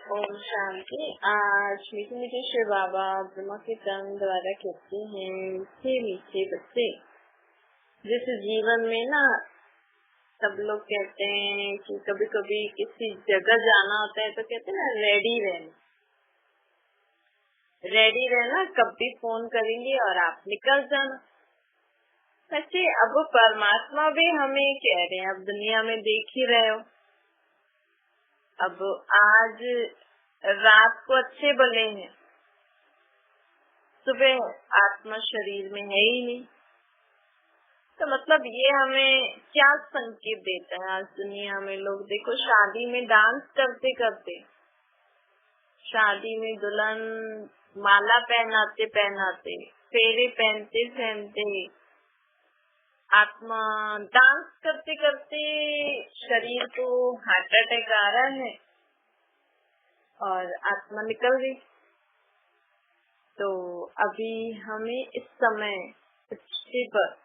ओम शांति। आज मीठे मीठे शिव बाबा ब्रह्मा के तन द्वारा कहते हैं, मीठे मीठे बच्चे। जैसे जीवन में ना सब लोग कहते हैं कि कभी कभी किसी जगह जाना होता है तो कहते हैं ना रेडी रहना, कब भी फोन करेंगे और आप निकल जाना। वैसे अब परमात्मा भी हमें कह रहे हैं, अब दुनिया में देख ही रहे हो, अब आज रात को अच्छे भले हैं, सुबह आत्मा शरीर में है ही नहीं। तो मतलब ये हमें क्या संकेत देता है? आज दुनिया में लोग देखो, शादी में डांस करते करते, शादी में दुल्हन माला पहनाते फेरे पहनते आत्मा डांस करते करते शरीर को हार्ट अटैक आ रहा है और आत्मा निकल गई। तो अभी हमें इस समय पृथ्वी पर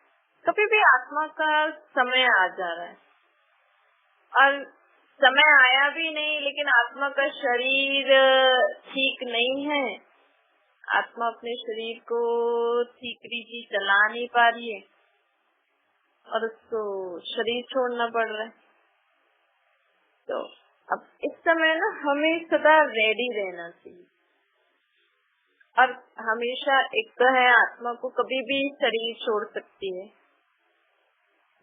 कभी भी आत्मा का समय आ जा रहा है, और समय आया भी नहीं लेकिन आत्मा का शरीर ठीक नहीं है, आत्मा अपने शरीर को ठीक रीति चला नहीं पा रही है और उसको शरीर छोड़ना पड़ रहा है। तो अब इस समय ना हमें सदा रेडी रहना चाहिए, और हमेशा एक तो है आत्मा को कभी भी शरीर छोड़ सकती है,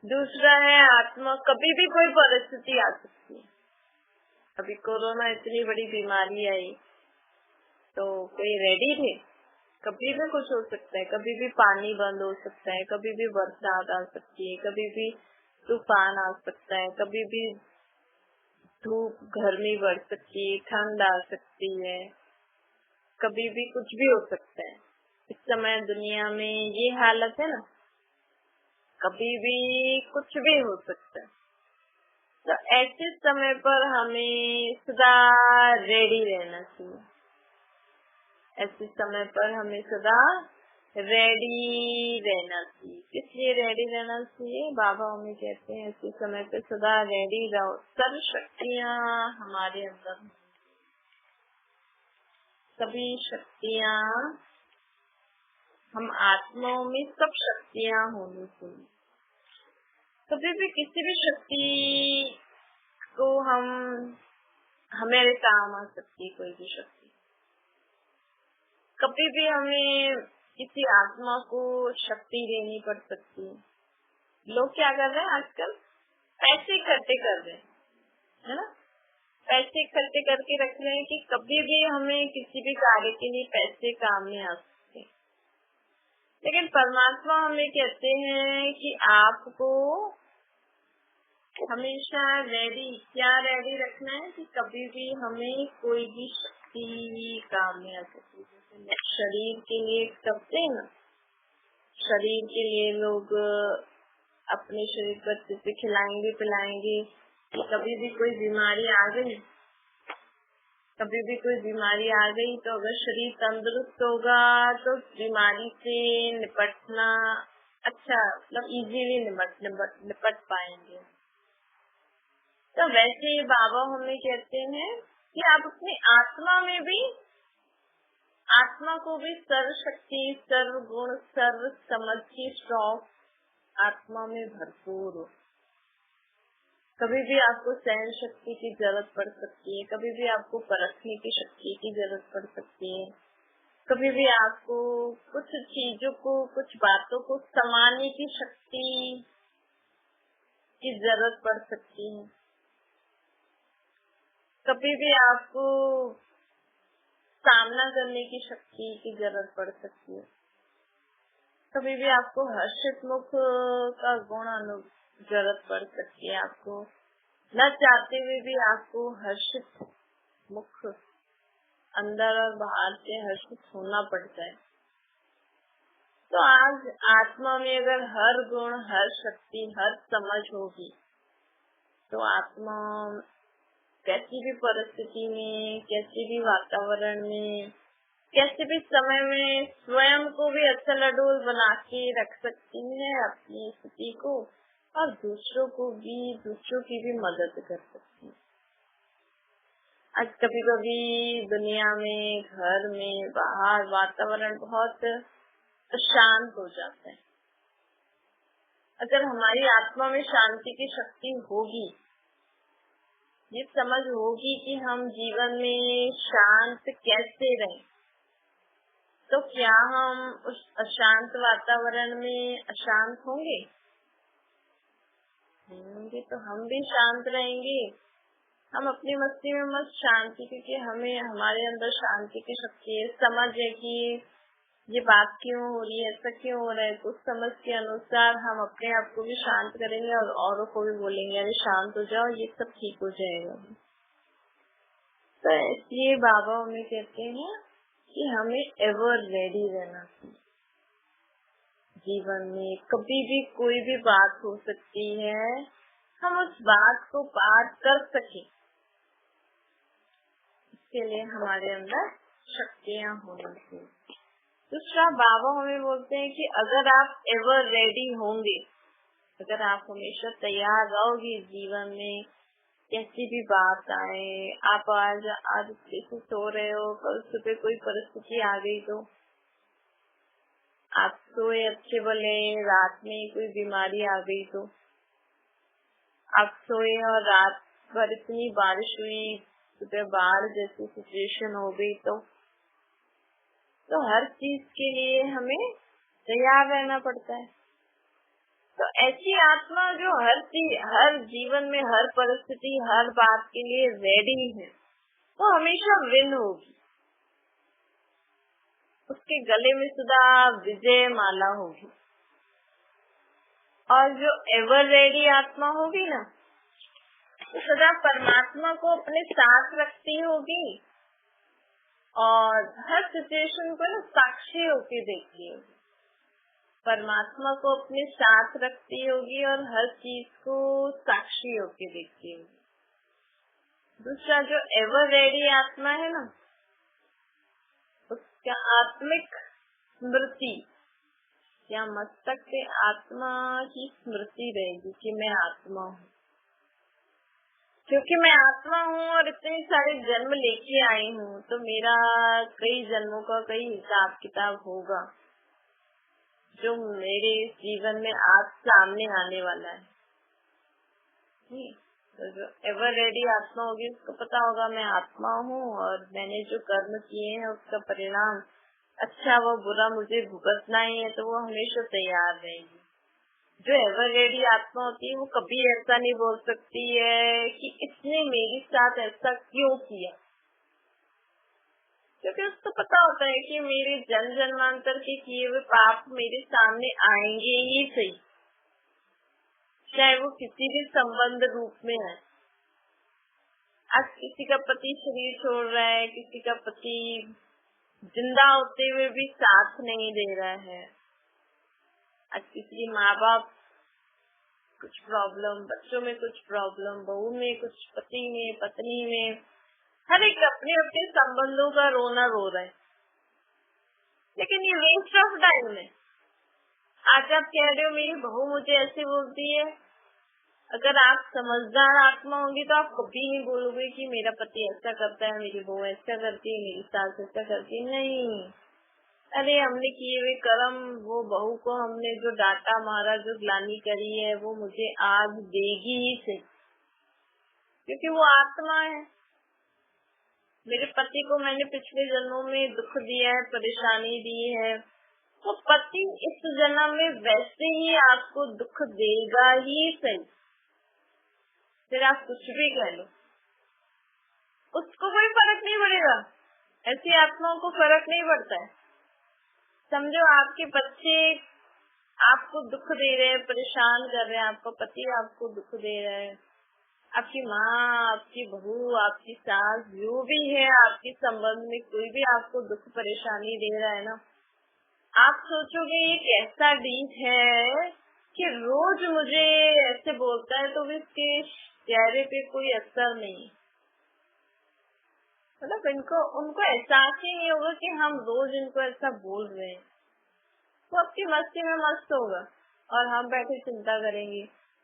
दूसरा है आत्मा कभी भी कोई परिस्थिति आ सकती है। अभी कोरोना इतनी बड़ी बीमारी आई तो कोई रेडी थे? कभी भी कुछ हो सकता है, कभी भी पानी बंद हो सकता है, कभी भी बरसात आ सकती है, कभी भी तूफान आ सकता है, कभी भी धूप गर्मी बढ़ सकती है, ठंड आ सकती है, कभी भी कुछ भी हो सकता है। इस समय दुनिया में ये हालत है ना, कभी भी कुछ भी हो सकता है। तो ऐसे समय पर हमें सदा रेडी रहना चाहिए, ऐसे समय पर हमें सदा रेडी रहना चाहिए। इसलिए रेडी रहना चाहिए, बाबा हमें कहते हैं ऐसे समय पे सदा रेडी रहो। सर्व शक्तियाँ हमारे अंदर, सभी शक्तियाँ, हम आत्माओं में सब शक्तियाँ होनी चाहिए। कभी भी किसी भी शक्ति को हमारे काम आ सकती है, कोई भी शक्ति। कभी भी हमें किसी आत्मा को शक्ति देनी पड़ सकती है। लोग क्या कर रहे हैं आजकल? पैसे इकट्ठे कर रहे हैं, है ना? पैसे इकट्ठे करके रख रहे हैं कि कभी भी हमें किसी भी कार्य के लिए पैसे काम में आ सकते हैं। लेकिन परमात्मा हमें कहते हैं कि आपको हमेशा क्या रेडी रखना है कि कभी भी हमें कोई भी शक्ति काम में आ सकती है। शरीर के लिए करते हैं ना, शरीर के लिए लोग अपने शरीर पर अच्छे से खिलाएंगे पिलाएंगे। कभी भी कोई बीमारी आ गई, तो अगर शरीर तंदुरुस्त होगा तो बीमारी से निपटना अच्छा, मतलब इजीली निपट पाएंगे। तो वैसे बाबा हमें कहते हैं कि आप अपनी आत्मा को भी सर्व शक्ति, सर्व गुण, सर्व समझ की स्टॉक आत्मा में भरपूर हो। कभी भी आपको सहन शक्ति की जरूरत पड़ सकती है, कभी भी आपको परखने की शक्ति की जरूरत पड़ सकती है, कभी भी आपको कुछ चीजों को, कुछ बातों को संभालने की शक्ति की जरूरत पड़ सकती है, कभी भी आपको सामना करने की शक्ति की जरूरत पड़ सकती है, कभी भी आपको हर्षित मुख का गुण जरूरत पड़ सकती है, आपको न चाहते हुए भी आपको हर्षित मुख, अंदर और बाहर से हर्षित होना पड़ता है। तो आज आत्मा में अगर हर गुण, हर शक्ति, हर समझ होगी तो आत्मा कैसी भी परिस्थिति में, कैसे भी वातावरण में, कैसे भी समय में स्वयं को भी अचल अडोल बना के रख सकती है अपनी स्थिति को, और दूसरों की भी मदद कर सकती है। आज कभी कभी दुनिया में, घर में, बाहर वातावरण बहुत शांत हो जाता है। अगर हमारी आत्मा में शांति की शक्ति होगी, ये समझ होगी कि हम जीवन में शांत कैसे रहें, तो क्या हम उस अशांत वातावरण में अशांत होंगे? होंगे तो हम भी शांत रहेंगे। हम अपनी मस्ती में मस्त शांति, क्योंकि हमें हमारे अंदर शांति की शक्ति है, समझ है कि ये बात क्यों हो रही है, ऐसा क्यों हो रहा है। कुछ समझ के अनुसार हम अपने आप को भी शांत करेंगे और औरों को भी बोलेंगे अरे शांत हो जाओ, ये सब ठीक हो जाएगा। तो इसलिए बाबा हमें कहते हैं कि हमें एवर रेडी रहना चाहिए। जीवन में कभी भी कोई भी बात हो सकती है, हम उस बात को पार कर सके, इसके लिए हमारे अंदर शक्तियाँ होनी चाहिए। दूसरा, बाबा हमें बोलते हैं कि अगर आप एवर रेडी होंगे, अगर आप हमेशा तैयार रहोगे जीवन में, कैसी भी बात आए, आप आज अच्छे से सो रहे हो, कल सुबह कोई परिस्थिति आ गई तो आप सोए अच्छे भले, रात में कोई बीमारी आ गई तो आप सोए और रात भर इतनी बारिश हुई, सुबह बाढ़ जैसी सिचुएशन हो गई तो हर चीज के लिए हमें तैयार रहना पड़ता है। तो ऐसी आत्मा जो हर जीवन में, हर परिस्थिति, हर बात के लिए रेडी है, वो हमेशा विन होगी। उसके गले में सदा विजय माला होगी। और जो एवर रेडी आत्मा होगी ना, तो सदा परमात्मा को अपने साथ रखती होगी और हर सिचुएशन को ना साक्षी होके देखती होगी। परमात्मा को अपने साथ रखती होगी और हर चीज को साक्षी होके देखती होगी। दूसरा, जो एवर रेडी आत्मा है ना, उसका आत्मिक स्मृति या मस्तक से आत्मा की स्मृति रहेगी कि मैं आत्मा हूँ। क्योंकि मैं आत्मा हूँ और इतने सारे जन्म लेके आई हूँ, तो मेरा कई जन्मों का कई हिसाब किताब होगा जो मेरे जीवन में आज सामने आने वाला है। तो जो एवर रेडी आत्मा होगी, उसको पता होगा मैं आत्मा हूँ और मैंने जो कर्म किए हैं उसका परिणाम अच्छा व बुरा मुझे भुगतना ही है, तो वो हमेशा तैयार रहेगी। जो एवर रेडी आत्मा होती है वो कभी ऐसा नहीं बोल सकती है कि इसने मेरे साथ ऐसा क्यों किया, क्योंकि उसको पता होता है कि मेरे जन्म जन्मांतर के किए हुए पाप मेरे सामने आएंगे ही सही, चाहे वो किसी भी संबंध रूप में है। आज किसी का पति शरीर छोड़ रहा है, किसी का पति जिंदा होते हुए भी साथ नहीं दे रहा है। आज किसी माँ बाप कुछ प्रॉब्लम, बच्चों में कुछ प्रॉब्लम, बहू में कुछ, पति में, पत्नी में, हर एक अपने अपने संबंधों का रोना रो रहा है। लेकिन ये वेस्ट ऑफ टाइम है। आज आप कह रहे हो मेरी बहू मुझे ऐसे बोलती है, अगर आप समझदार आत्मा होंगी तो आप कभी नहीं बोलोगे कि मेरा पति ऐसा करता है, मेरी बहू ऐसा करती है, मेरी सास ऐसा करती है। नहीं, अरे हमने किए हुए कर्म, वो बहू को हमने जो डांटा मारा, जो ग्लानि करी है, वो मुझे आज देगी ही से, क्योंकि वो आत्मा है। मेरे पति को मैंने पिछले जन्मों में दुख दिया है, परेशानी दी है, वो पति इस जन्म में वैसे ही आपको दुख देगा ही सही। फिर आप कुछ भी कह लो, उसको कोई फर्क नहीं पड़ेगा। ऐसी आत्माओं को फर्क नहीं पड़ता है। समझो आपके बच्चे आपको दुख दे रहे हैं, परेशान कर रहे हैं, आपका पति आपको दुख दे रहा है, आपकी माँ, आपकी बहू, आपकी सास, जो भी है आपके संबंध में कोई भी आपको दुख परेशानी दे रहा है ना, आप सोचोगे ये कैसा डीप है कि रोज मुझे ऐसे बोलता है, तो भी इसके चेहरे पे कोई असर नहीं। मतलब उनको एहसास ही नहीं होगा कि हम रोज इनको ऐसा बोल रहे हैं। वो अपनी मस्ती में मस्त होगा और हम बैठे चिंता करेंगे,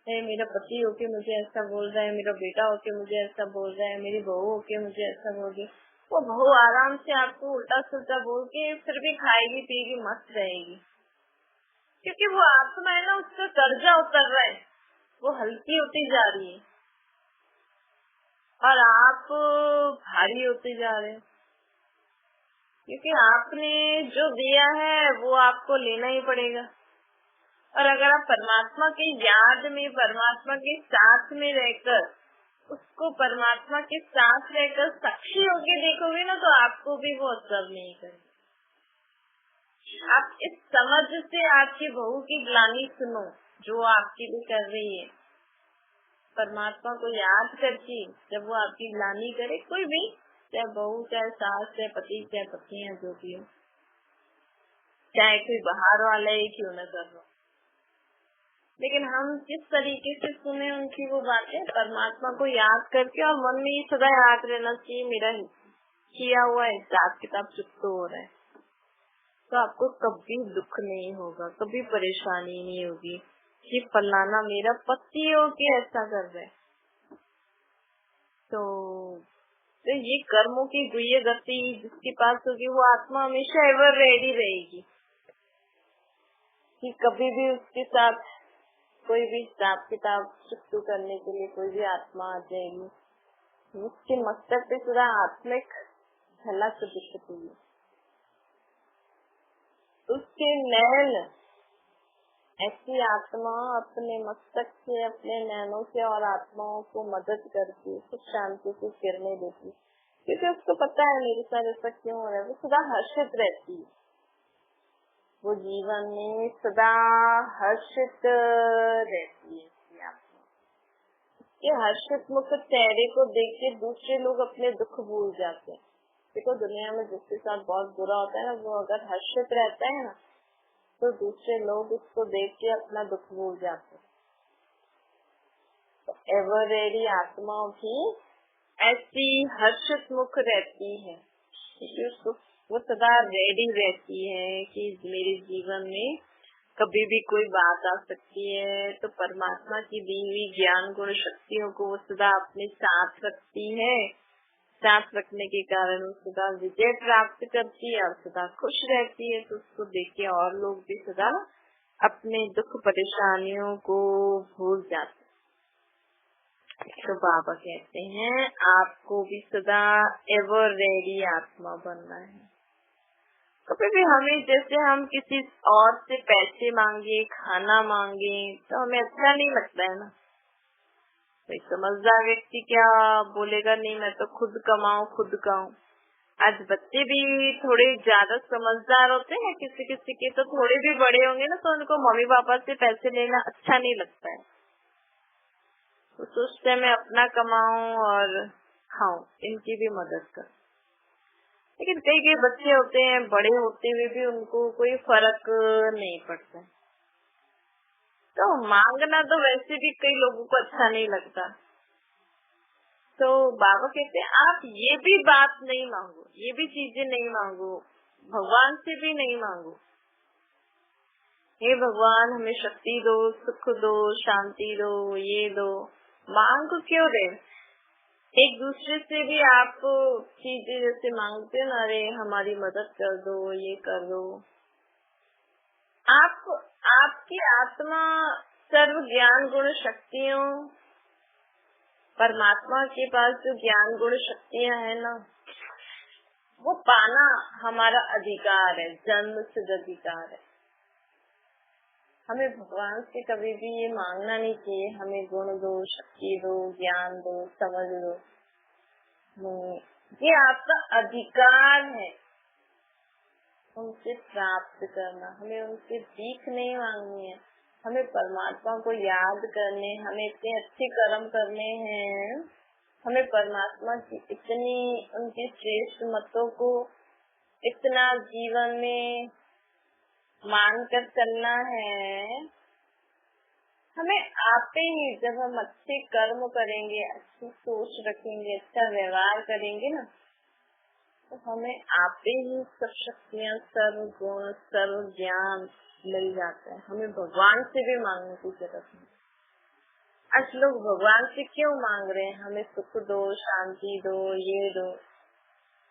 है, मेरा पति होके मुझे ऐसा बोल रहा है, मेरा बेटा होके मुझे ऐसा बोल रहा है, मेरी बहू होके मुझे ऐसा बोल रही है, वो बहू आराम से आपको उल्टा सुल्टा बोल के फिर भी खाएगी पिएगी मस्त रहेगी, क्योंकि वो आत्मा है ना, उसका कर्जा उतर रहा है, वो हल्की होती जा रही है और आप भारी होते जा रहे हैं, क्योंकि आपने जो दिया है वो आपको लेना ही पड़ेगा। और अगर आप परमात्मा की याद में, परमात्मा के साथ में रहकर, उसको परमात्मा के साथ रहकर साक्षी होके देखोगे ना, तो आपको भी वो असर नहीं करेगा। आप इस समझ से आपकी बहू की ग्लानि सुनो, जो आपकी भी कर रही है, परमात्मा को याद करके जब वो आपकी ग्लानि करे, कोई भी, चाहे बहू, चाहे सास, चाहे पति, चाहे पत्नी है, जो भी हो, चाहे कोई बाहर वाला ही क्यों न कर रहा, लेकिन हम किस तरीके से सुने उनकी वो बातें, परमात्मा को याद करके, और मन में सदा याद रहना चाहिए मेरा किया हुआ हिसाब किताब चुकता हो रहा है, तो आपको कभी दुख नहीं होगा, कभी परेशानी नहीं होगी कि फलाना मेरा पति हो के ऐसा कर रहा है। तो ये कर्मों की गुह्य गति जिसके पास होगी, वो आत्मा हमेशा एवर रेडी रहेगी कि कभी भी उसके साथ कोई भी हिसाब किताब चुकता करने के लिए कोई भी आत्मा आ जाएगी, उसके मस्तक पे पूरा आत्मिक झलक दिखती है, उसके नैन, ऐसी आत्मा अपने मस्तक से, अपने नैनों से और आत्माओं को मदद करती, सुख शांति की किरणें देती, क्योंकि उसको पता है मेरे साथ ऐसा क्यों हो रहा है। वो सदा हर्षित रहती है, वो जीवन में सदा हर्षित रहती है। ये हर्षित मुख चेहरे को देख के दूसरे लोग अपने दुख भूल जाते हैं। देखो, दुनिया में जिसके साथ बहुत बुरा होता है ना, वो अगर हर्षित रहता है ना, तो दूसरे लोग उसको देख के अपना दुख भूल जाते हैं। तो एवर रेडी आत्मा भी ऐसी हर्षित मुख रहती है, क्योंकि वो सदा रेडी रहती है कि मेरे जीवन में कभी भी कोई बात आ सकती है, तो परमात्मा की दी हुई ज्ञान गुण शक्तियों को वो सदा अपने साथ रखती है। साथ रखने के कारण वो सदा विजय प्राप्त करती है और सदा खुश रहती है। तो उसको देख के और लोग भी सदा अपने दुख परेशानियों को भूल जाते। तो बाबा कहते हैं आपको भी सदा एवर रेडी आत्मा बनना है। कभी भी हमें, जैसे हम किसी और से पैसे मांगे, खाना मांगे, तो हमें अच्छा नहीं लगता है ना। कोई समझदार व्यक्ति क्या बोलेगा, नहीं मैं तो खुद कमाऊं, खुद खाऊं। आज बच्चे भी थोड़े ज्यादा समझदार होते हैं, किसी किसी के तो थोड़े भी बड़े होंगे ना, तो उनको मम्मी पापा से पैसे लेना अच्छा नहीं लगता है। तो सोचते हैं मैं अपना कमाऊं और खाऊं, इनकी भी मदद कर। लेकिन कई कई बच्चे होते हैं, बड़े होते हुए भी उनको कोई फर्क नहीं पड़ता। तो मांगना तो वैसे भी कई लोगों को अच्छा नहीं लगता। तो बाबा कहते हैं आप ये भी बात नहीं मांगो, ये भी चीजें नहीं मांगो, भगवान से भी नहीं मांगो। हे भगवान हमें शक्ति दो, सुख दो, शांति दो, ये दो। मांग क्यों रहे? एक दूसरे से भी आप चीजें जैसे मांगते ना, अरे हमारी मदद कर दो, ये कर दो। आपकी आत्मा सर्व ज्ञान गुण शक्तियों, परमात्मा के पास जो ज्ञान गुण शक्तियां है ना, वो पाना हमारा अधिकार है, जन्म सिद्ध अधिकार है। हमें भगवान से कभी भी ये मांगना नहीं चाहिए हमें गुण दो, शक्ति दो, ज्ञान दो, समझ दो। ये आपका अधिकार है उनसे प्राप्त करना। हमें उनसे भीख नहीं मांगनी है, हमें परमात्मा को याद करने, हमें इतने अच्छे कर्म करने हैं, हमें परमात्मा की इतनी, उनकी श्रेष्ठ मतों को इतना जीवन में मानकर चलना है। हमें आपे ही, जब हम अच्छे कर्म करेंगे, अच्छी सोच रखेंगे, अच्छा व्यवहार करेंगे ना, तो हमें आपे ही सब शक्तियाँ, सर्व गुण, सर्व ज्ञान मिल जाता है। हमें भगवान से भी मांगने की जरूरत नहीं। आज लोग भगवान से क्यों मांग रहे हैं हमें सुख दो, शांति दो, ये दो?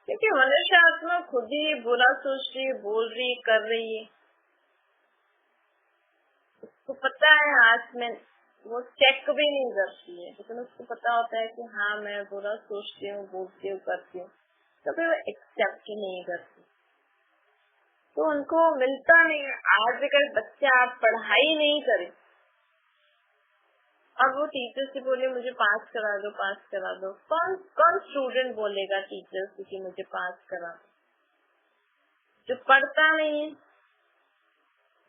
क्योंकि मनुष्य आत्मा खुद ही बुरा सोच रही है, बोल रही, कर रही है। उसको पता है आज में वो चेक भी नहीं करती है, लेकिन उसको पता होता है कि हाँ मैं बुरा सोचती हूँ, बोलती हूँ, करती हूँ, कभी वो एक्सेप्ट ही नहीं करती, तो उनको मिलता नहीं। आज अगर बच्चा पढ़ाई नहीं करे और वो टीचर से बोले मुझे पास करा दो, पास करा दो, कौन कौन स्टूडेंट बोलेगा टीचर से कि मुझे पास करा दो? जो पढ़ता नहीं है,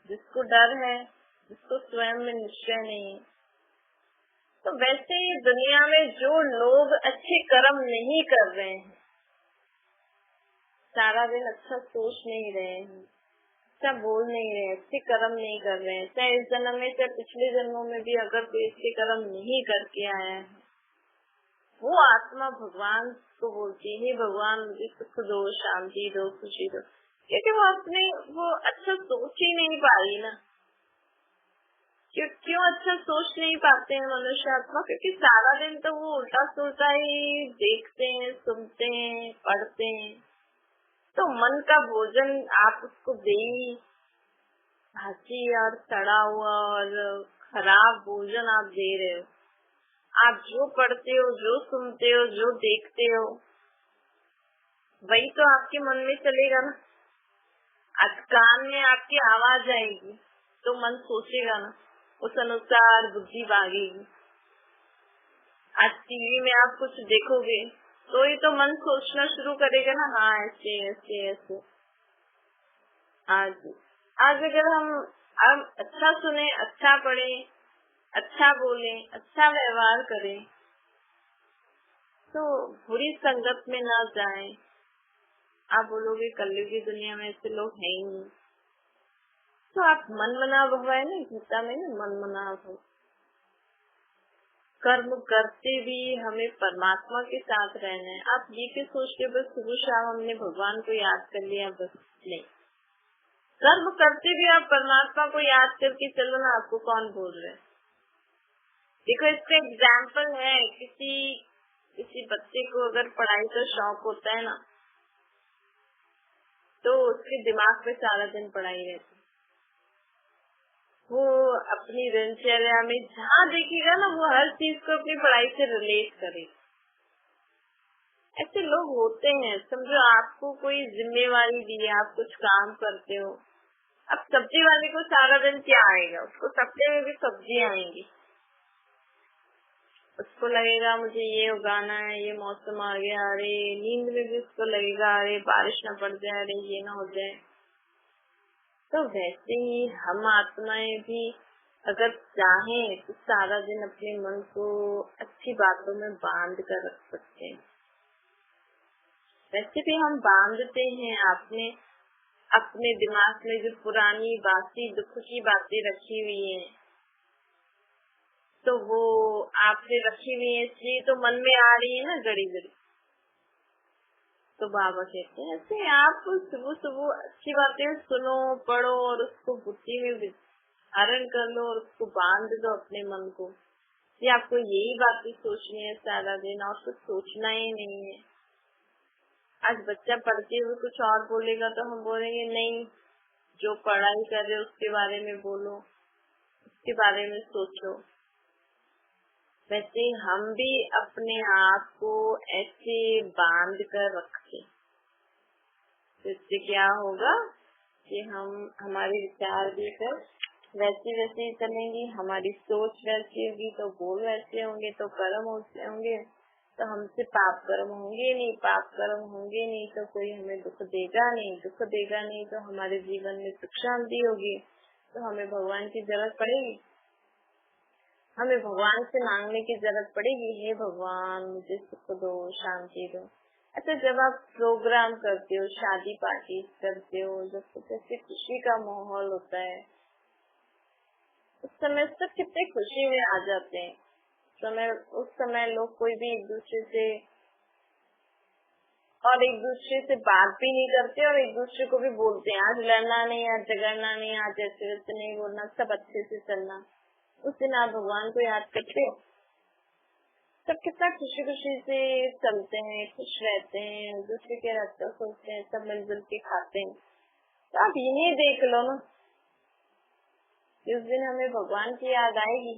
जिसको डर है, जिसको स्वयं में निश्चय नहीं है। तो वैसे ही दुनिया में जो लोग अच्छे कर्म नहीं कर रहे हैं, सारा दिन अच्छा सोच नहीं रहे हैं, अच्छा बोल नहीं रहे, अच्छे कर्म नहीं कर रहे हैं, चाहे इस जन्म में चाहे पिछले जन्मों में भी अगर कोई अच्छे कर्म नहीं करके आया है, वो आत्मा भगवान को बोलती है भगवान मुझे सुख दो, शांति दो, खुशी दो, क्योंकि वो अच्छा सोच ही नहीं पा रही ना। क्यों अच्छा सोच नहीं पाते हैं मनुष्य आत्मा? क्योंकि सारा दिन तो वो उल्टा सुलटा ही देखते हैं, सुनते हैं, पढ़ते हैं। तो मन का भोजन आप उसको दे, भाजी और सड़ा हुआ और खराब भोजन आप दे रहे हो। आप जो पढ़ते हो, जो सुनते हो, जो देखते हो, वही तो आपके मन में चलेगा ना। आज कान में आपकी आवाज आएगी तो मन सोचेगा ना, उस अनुसार बुद्धि भागेगी। आज टीवी में आप कुछ देखोगे तो ही तो मन सोचना शुरू करेगा ना, हाँ ऐसे ऐसे ऐसे। आज अगर हम अच्छा सुने, अच्छा पढ़े, अच्छा बोले, अच्छा व्यवहार करें, तो बुरी संगत में ना जाएं। आप बोलोगे कलयुगी दुनिया में ऐसे लोग हैं ही नहीं, तो आप मन मनाव हुआ है ना गीता में ना, मन मनाव हो। कर्म करते भी हमें परमात्मा के साथ रहना है। आप ये के सोच के बस सुबह शाम हमने भगवान को याद कर लिया, बस नहीं। कर्म करते भी आप परमात्मा को याद करके चलो ना, आपको कौन बोल रहे? देखो इसका एग्जाम्पल है, किसी बच्चे को अगर पढ़ाई का शौक होता है ना, तो उसके दिमाग पे सारा दिन पढ़ाई रहती है। वो अपनी दिनचर्या में जहाँ देखेगा ना, वो हर चीज को अपनी पढ़ाई से रिलेट करे। ऐसे लोग होते हैं। समझो आपको कोई जिम्मेवारी दी है, आप कुछ काम करते हो। अब सब्जी वाले को सारा दिन क्या आएगा? उसको सब्जी में भी सब्जी आएंगी, उसको लगेगा मुझे ये उगाना है, ये मौसम आ गया, अरे नींद में भी उसको लगेगा अरे बारिश न पड़ जाए, अरे ये ना हो जाए। तो वैसे ही हम आत्माएं भी अगर चाहें तो सारा दिन अपने मन को अच्छी बातों में बांध कर रख सकते हैं। वैसे भी हम बांधते हैं अपने दिमाग में जो पुरानी बासी दुख की बातें रखी हुई हैं, तो वो आपने रखी हुई है इसलिए तो मन में आ रही है ना गड़ी गड़ी। तो बाबा कहते हैं ऐसे आप सुबह सुबह अच्छी बातें सुनो, पढ़ो और उसको बुद्धि में धारण कर लो और उसको बांध दो अपने मन को। ये आपको यही बातें सोचनी है सारा दिन और कुछ सोचना ही नहीं है। आज बच्चा पढ़ते हुए कुछ और बोलेगा तो हम बोलेंगे नहीं, जो पढ़ाई कर रहे हो उसके बारे में बोलो, उसके बारे में सोचो। वैसे हम भी अपने आप को ऐसे बांध कर रखें, तो इससे क्या होगा कि हमारे विचार भी फिर वैसे ही चलेंगी, हमारी सोच वैसी होगी तो बोल वैसे होंगे, तो कर्म वैसे होंगे, तो हमसे पाप कर्म होंगे नहीं, पाप कर्म होंगे नहीं तो कोई हमें दुख देगा नहीं तो हमारे जीवन में सुख शांति होगी। तो हमें भगवान की जरूरत पड़ेगी, हमें भगवान से मांगने की जरूरत पड़ेगी, हे भगवान मुझे सुख दो, शांति दो। अच्छा, जब आप प्रोग्राम करते हो, शादी पार्टी करते हो, जब कुछ ऐसी खुशी का माहौल होता है, उस समय सब कितने खुशी में आ जाते हैं। उस समय लोग कोई भी एक दूसरे से बात भी नहीं करते और एक दूसरे को भी बोलते हैं आज लड़ना नहीं, आज झगड़ना नहीं, आज ऐसे वैसे नहीं बोलना, सब अच्छे से चलना। उस दिन आप भगवान को याद करते हो? सब कितना खुशी खुशी से चलते हैं, खुश रहते हैं, दूसरे के रास्ता सोचते हैं, सब मिलजुल के खाते हैं। तो आप इन्हें देख लो ना, जिस दिन हमें भगवान की याद आएगी,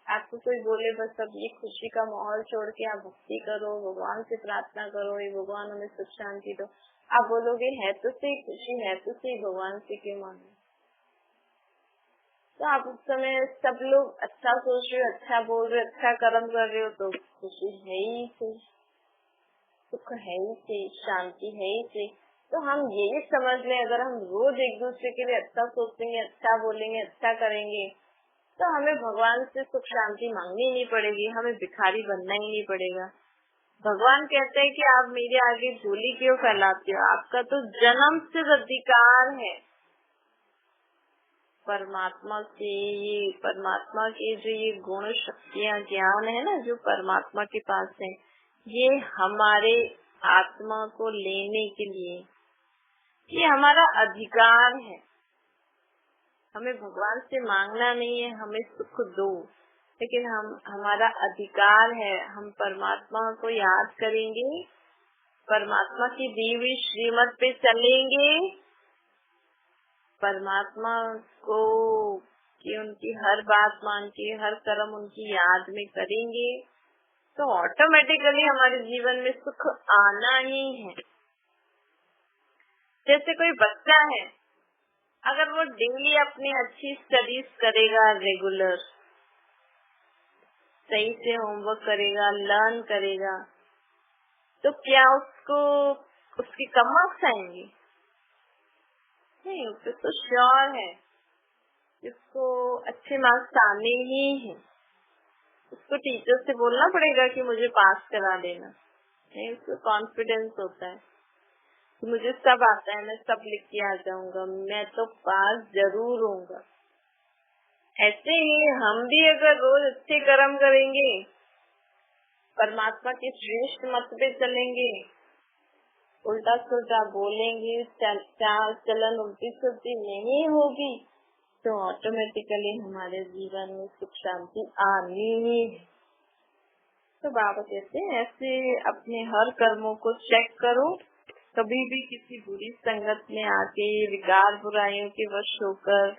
आपको कोई बोले बस अब ये खुशी का माहौल छोड़ के आप भक्ति करो, भगवान से प्रार्थना करो, ये भगवान हमें सुख शांति दो, आप बोलोगे है तो सही खुशी, है तो सही, भगवान से क्यों मांगे? तो आप उस समय सब लोग अच्छा सोच रहे हो, अच्छा बोल रहे हो, अच्छा कर्म कर रहे हो, तो खुशी है ही सही, सुख है ही सही, शांति है ही सही। तो हम यही समझ लें, अगर हम रोज एक दूसरे के लिए अच्छा सोचेंगे, अच्छा बोलेंगे, अच्छा करेंगे, तो हमें भगवान से सुख शांति मांगनी नहीं पड़ेगी, हमें भिखारी बनना ही नहीं पड़ेगा। भगवान कहते हैं कि आप मेरे आगे झोली क्यों फैलाते हो, आपका तो जन्म से अधिकार है परमात्मा से। ये परमात्मा के जो ये गुण शक्तियाँ ज्ञान है ना, जो परमात्मा के पास है, ये हमारे आत्मा को लेने के लिए, ये हमारा अधिकार है। हमें भगवान से मांगना नहीं है हमें सुख दो, लेकिन हमारा अधिकार है, हम परमात्मा को याद करेंगे, परमात्मा की दी हुई श्रीमत पे चलेंगे, परमात्मा को कि उनकी हर बात मान के हर कर्म उनकी याद में करेंगे, तो ऑटोमेटिकली हमारे जीवन में सुख आना ही है। जैसे कोई बच्चा है, अगर वो डेली अपनी अच्छी स्टडीज करेगा, रेगुलर सही से होमवर्क करेगा, लर्न करेगा, तो क्या उसको उसके कम मार्क्स आएंगे? नहीं, उसको तो श्योर है इसको अच्छे मार्क्स आने ही हैं। उसको टीचर से बोलना पड़ेगा कि मुझे पास करा देना, नहीं, उसको कॉन्फिडेंस होता है कि मुझे सब आता है, मैं सब लिख के आ जाऊंगा, मैं तो पास जरूर होऊंगा। ऐसे ही हम भी अगर रोज अच्छे कर्म करेंगे, परमात्मा के श्रेष्ठ मत पे चलेंगे, उल्टा सुल्टा बोलेंगे, चाल चलन उल्टी सुल्टी नहीं होगी, तो ऑटोमेटिकली हमारे जीवन में सुख शांति आनी ही है। तो बाबा कहते हैं ऐसे अपने हर कर्मों को चेक करो, कभी भी किसी बुरी संगत में आके विकार बुराइयों के वश होकर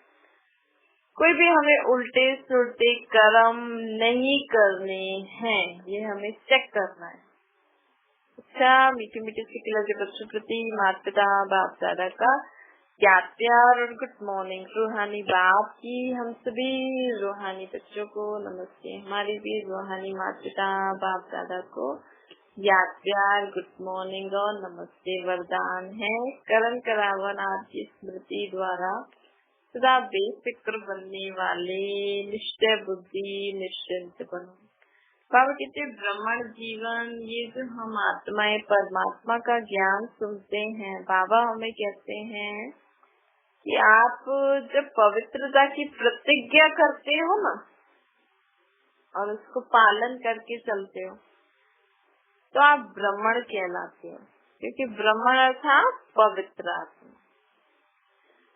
कोई भी हमें उल्टे सुलटे कर्म नहीं करने हैं, ये हमें चेक करना है। अच्छा, मीठी मीठी सिकला के बच्चों प्रति माता पिता बाप दादा का याद प्यार और गुड मॉर्निंग। रूहानी बाप की हम सभी रूहानी बच्चों को नमस्ते। हमारे भी रूहानी माता पिता बाप दादा को याद प्यार, गुड मॉर्निंग और नमस्ते। वरदान है कर्म करावन आपकी स्मृति द्वारा सदा बेफिक्र बनने वाले, निश्चय बुद्धि निश्चिंत बनो। बाबा कहते ब्राह्मण जीवन, ये जो हम आत्माएं परमात्मा का ज्ञान सुनते हैं, बाबा हमें कहते हैं कि आप जब पवित्रता की प्रतिज्ञा करते हो ना और उसको पालन करके चलते हो, तो आप ब्राह्मण कहलाते हो, क्योंकि ब्राह्मण अर्थात पवित्र आत्मा।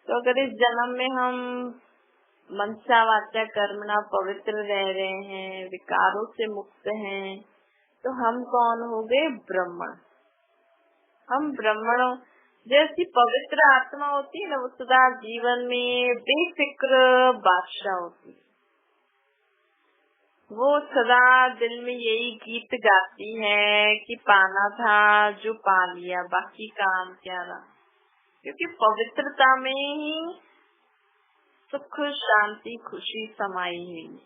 तो अगर इस जन्म में हम मनसा वाचा कर्मणा पवित्र रह रहे हैं, विकारों से मुक्त हैं, तो हम कौन हो गए? ब्राह्मण। हम ब्राह्मणों जैसी पवित्र आत्मा होती है ना, वो सदा जीवन में बेफिक्र बादशाह होती है। वो सदा दिल में यही गीत गाती है कि पाना था जो पा लिया, बाकी काम क्या रहा, क्योंकि पवित्रता में ही सुख शांति खुशी समाई हुई।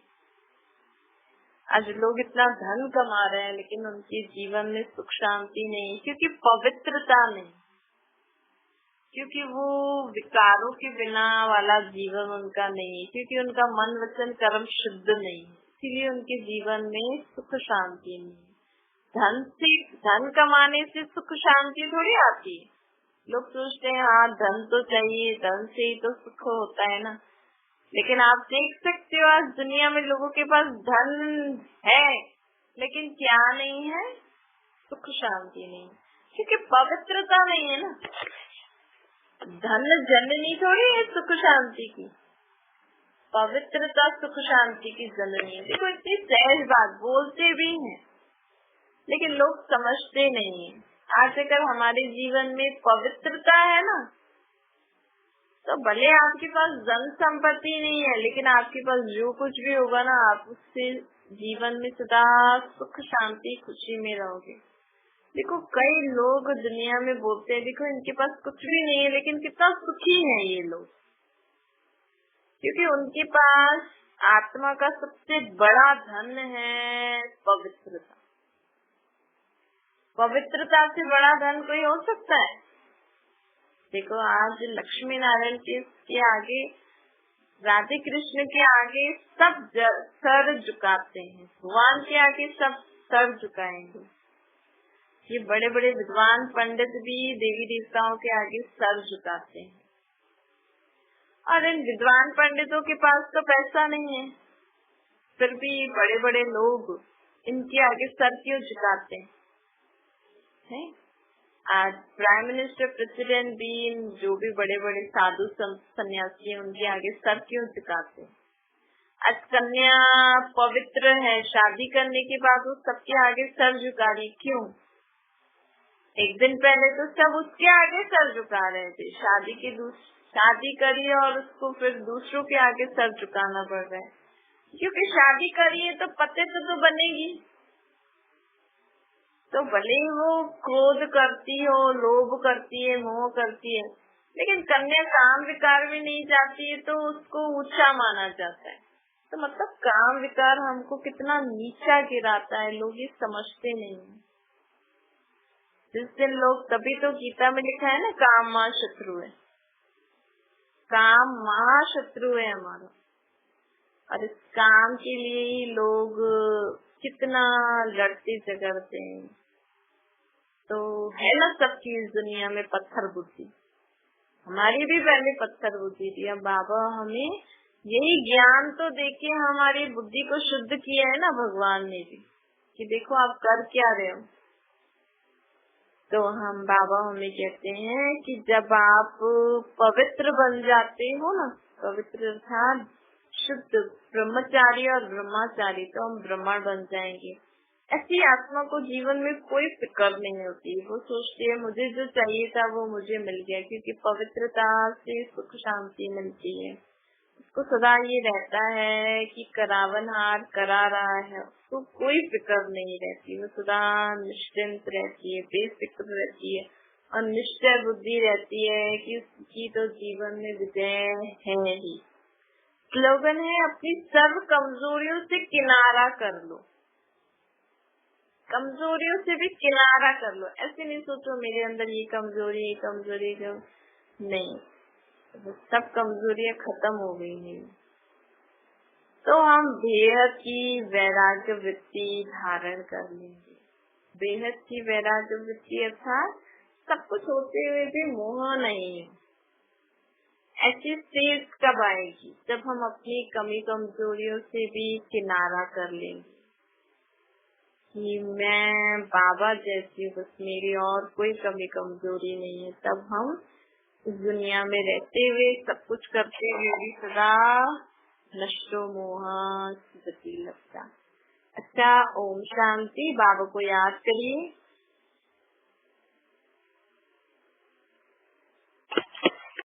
आज लोग इतना धन कमा रहे हैं लेकिन उनके जीवन में सुख शांति नहीं, क्योंकि पवित्रता नहीं, क्योंकि वो विकारों के बिना वाला जीवन उनका नहीं, क्योंकि उनका मन वचन कर्म शुद्ध नहीं, इसीलिए उनके जीवन में सुख शांति नहीं। धन कमाने से सुख शांति थोड़ी आती है। लोग सोचते हैं हाँ धन तो चाहिए, धन से ही तो सुख होता है ना, लेकिन आप देख सकते हो आज दुनिया में लोगों के पास धन है लेकिन क्या नहीं है? सुख शांति नहीं, क्योंकि पवित्रता नहीं है ना। धन जननी थोड़ी है सुख शांति की, पवित्रता सुख शांति की जननी है। देखो इतनी सहज बात बोलते भी हैं, लेकिन लोग समझते नहीं है। आज अगर हमारे जीवन में पवित्रता है ना, तो भले आपके पास धन संपत्ति नहीं है, लेकिन आपके पास जो कुछ भी होगा ना, आप उससे जीवन में सदा सुख शांति खुशी में रहोगे। देखो कई लोग दुनिया में बोलते हैं, देखो इनके पास कुछ भी नहीं है लेकिन कितना सुखी है ये लोग, क्योंकि उनके पास आत्मा का सबसे बड़ा धन है पवित्रता। पवित्रता से बड़ा धन कोई हो सकता है? देखो आज लक्ष्मी नारायण के आगे, राधे कृष्ण के आगे सब सर झुकाते हैं, भगवान के आगे सब सर झुकाएंगे। ये बड़े बड़े विद्वान पंडित भी देवी देवताओं के आगे सर झुकाते हैं, और इन विद्वान पंडितों के पास तो पैसा नहीं है, फिर भी बड़े बड़े लोग इनके आगे सर क्यों झुकाते हैं? आज प्राइम मिनिस्टर, प्रेसिडेंट भी, जो भी बड़े बड़े साधु सन्यासी हैं उनके आगे सर क्यों झुकाते हैं? आज कन्या पवित्र है, शादी करने के बाद वो सबके आगे सर झुका रही, क्यों? एक दिन पहले तो सब उसके आगे सर झुका रहे थे, शादी करी और उसको फिर दूसरों के आगे सर झुकाना पड़ रहा है, क्योंकि शादी करी है तो पते तो बनेगी। तो भले ही वो क्रोध करती हो, लोभ करती है, मोह करती है, लेकिन कन्या काम विकार में नहीं जाती है तो उसको ऊंचा माना जाता है। तो मतलब काम विकार हमको कितना नीचा गिराता है, लोग ये समझते नहीं। जिस दिन लोग, तभी तो गीता में लिखा है ना, काम महाशत्रु है, काम महाशत्रु है हमारा, और इस काम के लिए ही लोग कितना लड़ते झगड़ते हैं। तो है ना सबकी इस दुनिया में पत्थर बुद्धि, हमारी भी पहले पत्थर बुद्धि थी। अब बाबा हमें यही ज्ञान तो देके हमारी बुद्धि को शुद्ध किया है ना भगवान ने भी, कि देखो आप कर क्या रहे हो। तो हम बाबा हमें कहते हैं कि जब आप पवित्र बन जाते हो ना, पवित्र अर्थात शुद्ध ब्रह्मचारी और ब्रह्मचारी, तो हम ब्राह्मण बन जाएंगे। ऐसी आत्मा को जीवन में कोई फिक्र नहीं होती, वो सोचती है मुझे जो चाहिए था वो मुझे मिल गया, क्योंकि पवित्रता से सुख शांति मिलती है। उसको सदा ये रहता है कि करावनहार करा रहा है, उसको कोई फिक्र नहीं रहती, वो सदा निश्चिंत रहती है, बेफिक्र रहती है, और निश्चय बुद्धि रहती है कि उसकी तो जीवन में विजय है ही। स्लोगन है, अपनी सर्व कमजोरियों से किनारा कर लो, कमजोरियों से भी किनारा कर लो। ऐसे नहीं सोचो मेरे अंदर ये कमजोरी नहीं, सब कमजोरियां खत्म हो गई हैं। तो हम बेहद की वैराग्य वृत्ति धारण कर लेंगे। बेहद की वैराग्य वृत्ति अर्थात सब कुछ होते हुए भी मोह नहीं है। ऐसी स्टेज कब आएगी? जब हम अपनी कमी कमजोरियों से भी किनारा कर लेंगे कि मैं बाबा जैसी, बस मेरी और कोई कमी कमजोरी नहीं है। तब हम इस दुनिया में रहते हुए, सब कुछ करते हुए भी सदा नष्टो मोहा गति लगता। अच्छा, ओम शांति। बाबा को याद करिए।